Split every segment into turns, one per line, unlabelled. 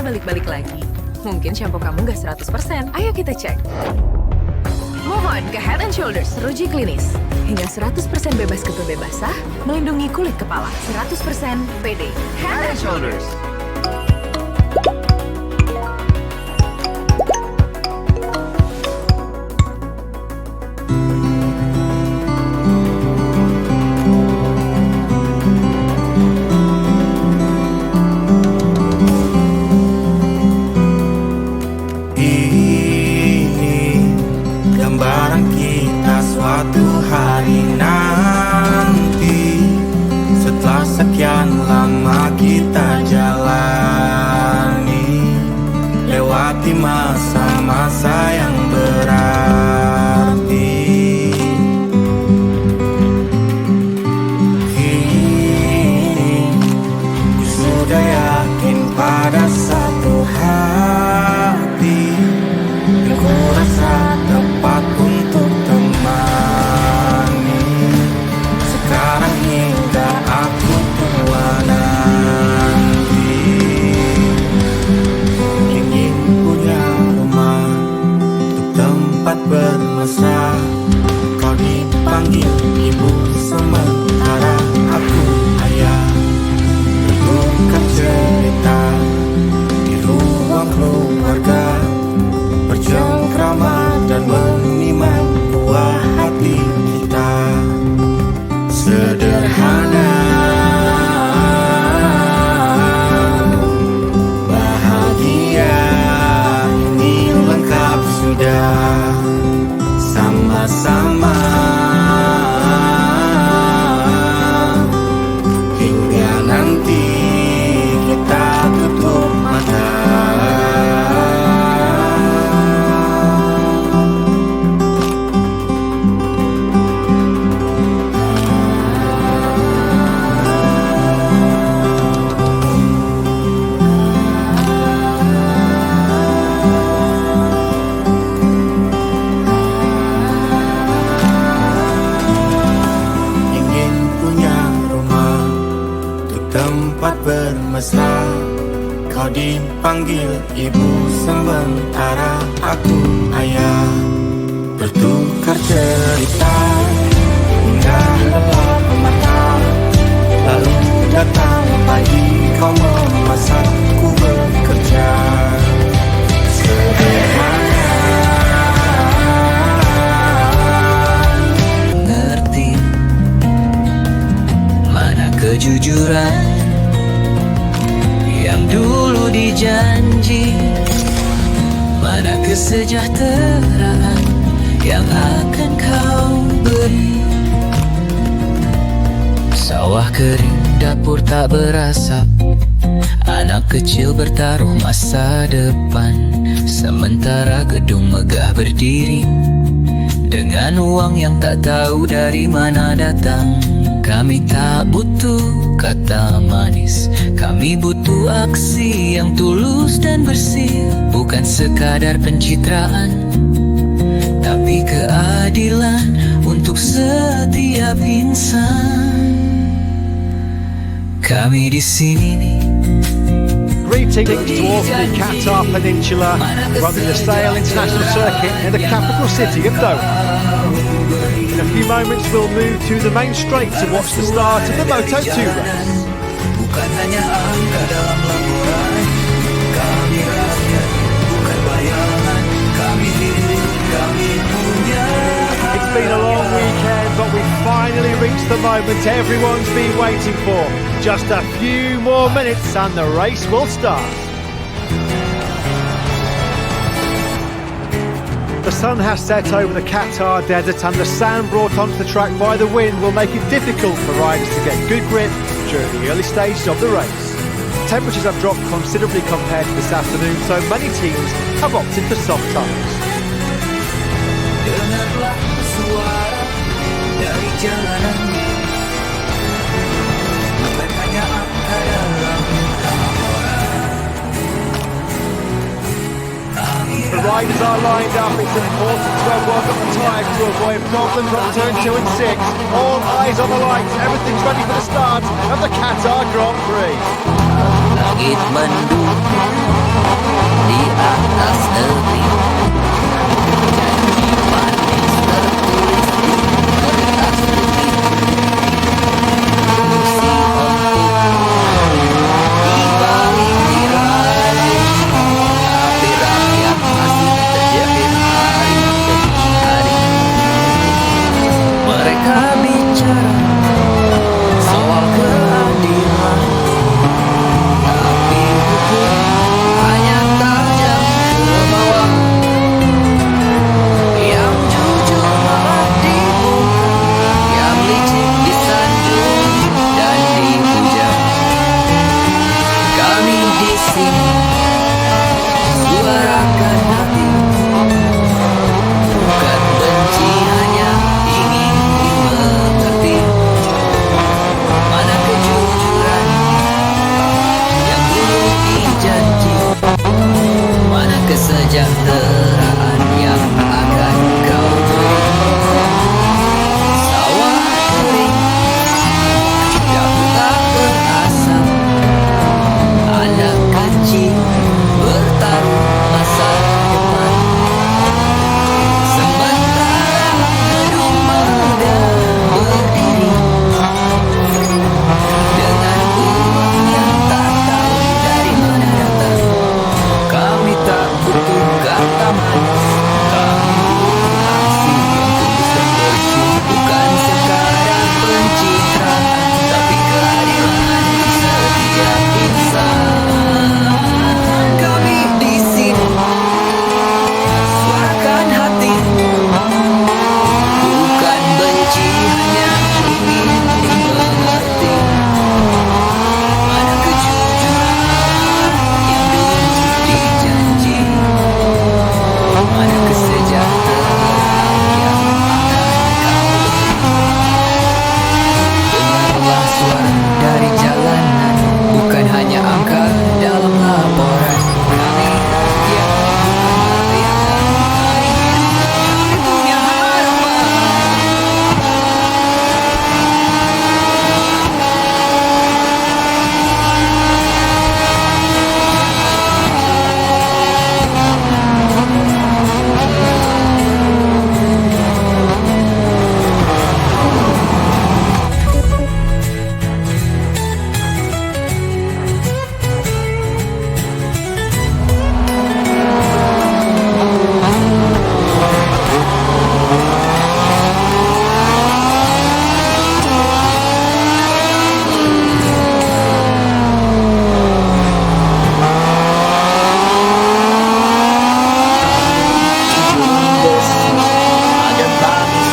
balik-balik lagi. Mungkin shampoo kamu nggak 100%. Ayo kita cek. Move on ke Head and Shoulders Teruji Klinis. Hingga 100% bebas ketut basah, melindungi kulit kepala. 100% PD. Head and Shoulders.
Masa yang berarti kini ku sudah yakin pada satu hati yang ku rasa tepat untuk temani. Sekarang hingga aku tua nanti ingin punya tempat bermesra. Kau dipanggil ibu sementara aku ayah. Bertukar cerita di ruang keluarga, bercengkrama dan menimang buah hati kita. Sederhana, bahagia, ini lengkap sudah. Sama-sama hingga nanti kita tutup mata. Tempat bermesra, kau dipanggil ibu sementara aku ayah. Bertukar cerita hingga gelap mata, lalu datang pagi kau memasakku bekerja. Sederhana,
ngerti mana kejujuran yang dulu dijanji, mana kesejahteraan yang akan kau beri. Sawah kering, dapur tak berasap, anak kecil bertaruh masa depan, sementara gedung megah berdiri dengan uang yang tak tahu dari mana datang. Kami tak butuh kata manis, kami butuh aksi yang tulus dan bersih. Bukan sekadar pencitraan, tapi keadilan untuk setiap insan. Kami di sini.
Greetings to all from the Qatar Peninsula, from the Lusail International Circuit in the capital city of Doha. In a few moments we'll move to the main straight to watch the start of the Moto2 race.
Bukan hanya angka dalam laporan, kami rakyat, bukan bayangan, kami hidup, kami punya.
It's been a long weekend, but we finally reached the moment everyone's been waiting for. Just a few more minutes and the race will start. The sun has set over the Qatar desert, and the sand brought onto the track by the wind will make it difficult for riders to get good grip during the early stages of the race. Temperatures have dropped considerably compared to this afternoon, so many teams have opted for soft tyres.
Dengarlah suara dari jalanan, bukan hanya angka dalam laporan.
The riders are lined up. It's important to have work on the tyres to avoid problems on turn 2 and 6. All eyes on the lights. Everything's ready for the start of the Qatar Grand Prix.
Langit mendung di atas negeri, janji manis tertulis di kertas putih. Kursi empuk di balik tirai, tapi rakyat masih terjepit hari demi hari. Mereka bicara soal keadilan, tapi hukum hanya tajam ke bawah. Yang jujur malah dibungkam, yang licik disanjung dan dipuja. Kami di sini suarakan hati, bukan benci, hanya ingin dimengerti. Mana kejujuran yang dulu dijanji, mana kesejahteraan yang akan kau beri. Sawah kering, daun tak berasap, anak kecil bertaruh masa depan. Sementara gedung megah berdiri dengan uang yang tak tahu dari mana datang. Kami tak butuh kata manis, kami butuh aksi yang tulus dan bersih. Bukan sekadar pencitraan, tapi keadilan di setiap insan. Kami di sini suarakan hati, bukan benci, hanya ingin dimengerti. Mana kejujuran yang dulu dijanji, mana kesejahteraan yang akan kau beri. Dengarlah suara dari jalanan, bukan hanya angka dalam laporan. Kami rakyat meriahkan hari ini, kami punya harapan. Ada tangis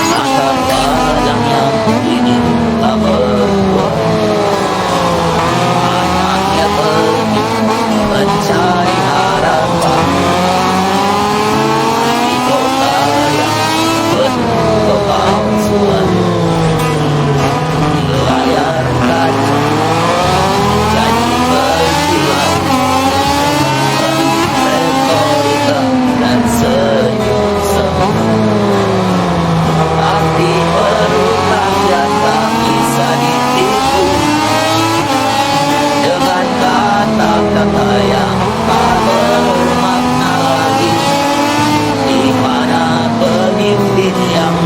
mata padang yang ingin tak berbuah. Anaknya pergi mencari harapan di kota yang penuh kepalsuan. Di layar kaca janji berkilau, retorika dan senyum semu. Arti berulang dan tak bisa ditipu dengan kata-kata yang tak bermakna lagi. Di mana pemimpin yang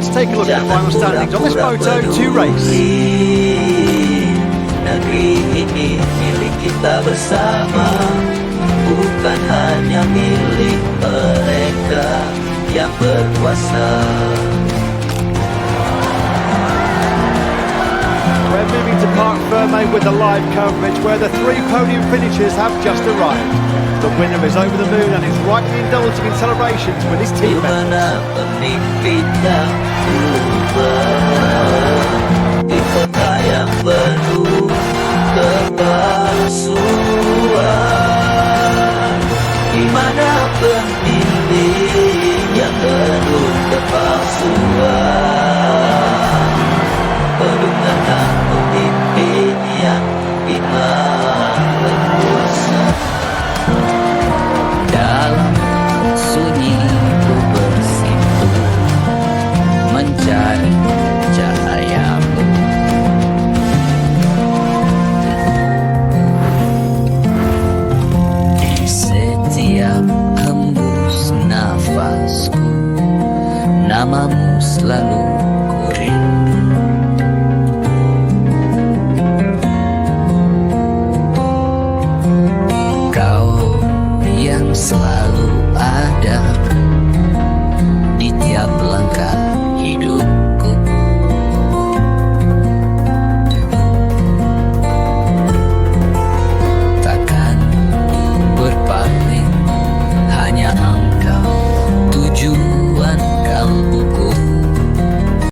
Let's take a look at the final standings on this Moto2 race.
Negeri ini milik kita bersama, bukan hanya milik mereka yang berkuasa.
We're moving to Parc Ferme with the live coverage where the 3 podium finishers have just arrived. The winner is over the moon and is rightly indulging in celebrations with his team members.
Di mana pemimpin yang berubah.